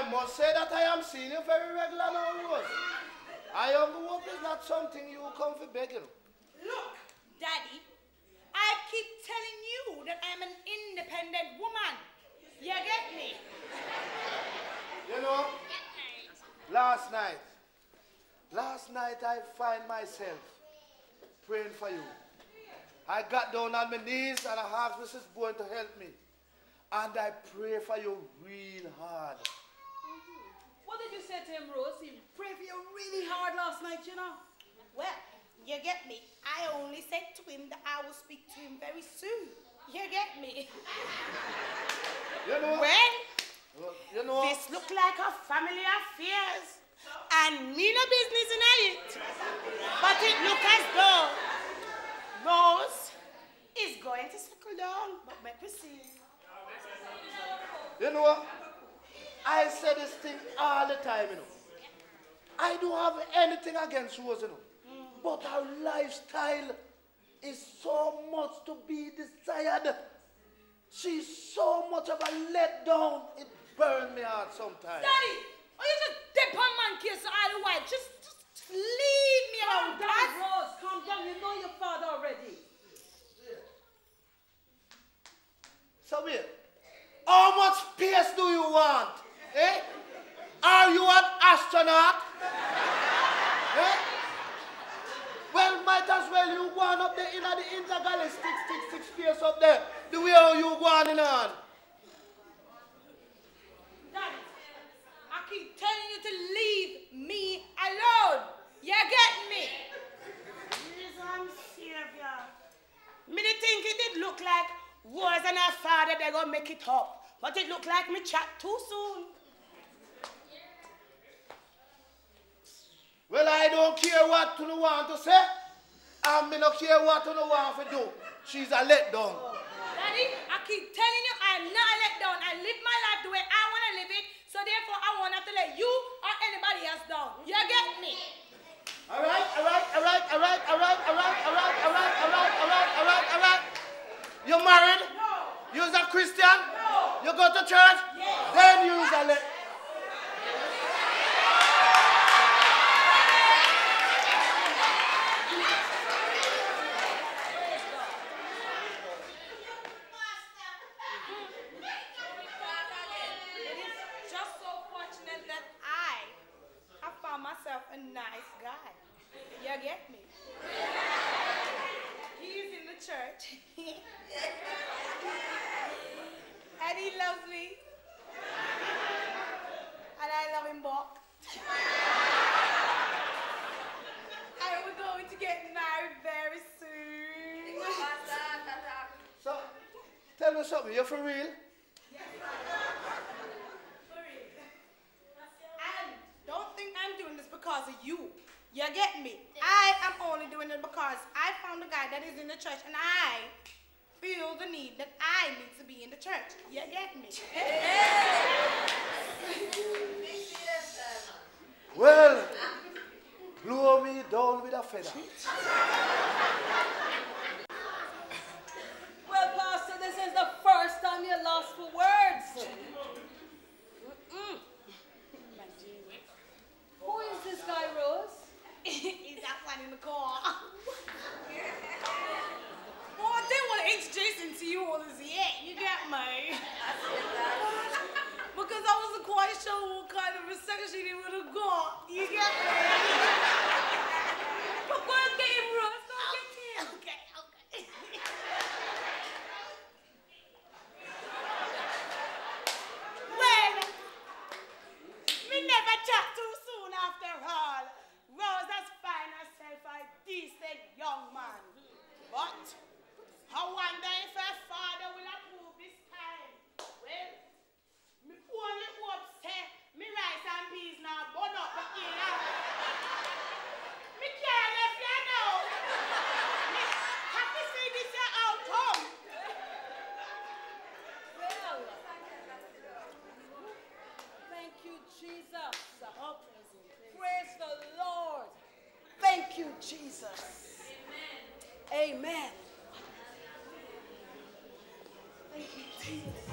I must say that I am seeing you very regular now, Rose. I hope is not something you come for begging. Look, Daddy, I keep telling you that I'm an independent woman. You get me? You know, last night I find myself praying for you. I got down on my knees and I asked Mrs. Bowen to help me. And I pray for you real hard. What did you say to him, Rose? He prayed for you really hard last night, you know? Well, you get me? I only said to him that I will speak to him very soon. You get me? You know, this look like a family affairs. And me no business in it. But it look as though Rose is going to settle down. But make we see. You know, I say this thing all the time, you know. I don't have anything against Rose, you know. But her lifestyle is so much to be desired. She's so much of a letdown. It burns me heart sometimes. Daddy, are you just dip on man case all the while? Just leave me alone, Dad. Rose, calm down. You know your father already. So wait, how much space do you want? Eh? Are you an astronaut? Eh? Well, might as well you go on up there in the intergalactic space up there. The way how you going on. Daddy, I keep telling you to leave me alone. You get me? Reason Savior. Me did think it did look like Rose and her father they gonna make it up. But it looked like me chat too soon. Well, I don't care what you want to say. And me don't care what you want to do. She's a letdown. Daddy, I keep telling you I'm not a letdown. I live my life the way I want to live it. So therefore, I won't have to let you or anybody else down. You get me? All right. You married? No. You're a Christian? No. You go to church? Yes. Then you're a let. A nice guy. You get me? He's in the church. And he loves me. And I love him back. And we're going to get married very soon. So, tell me something. You're for real? Because of you. You get me? I am only doing it because I found a guy that is in the church and I feel the need that I need to be in the church. You get me? Well, blow me down with a feather. Well, Pastor, this is the first time you're lost for words. Who is this guy, Rose? Is that one in the car? Well, I didn't want to introduce him to you all as yet. You get me? Because I wasn't quite sure what kind of reception he would have got. You get me? But go and get him, Rose. Go and get him. Okay. Well, me never chat too soon after all. Rose has found herself a decent young man. But I wonder if her father will approve this time. Well, me only hope say me rice and peas now burn up the ear. Me can't left you now. Me have to see this year out home. Well, thank you, Jesus. Praise the Lord. Thank you, Jesus. Amen. Amen. Thank you, Jesus.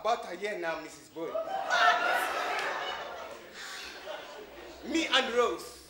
About a year now, Mrs. Boy. Me and Rose.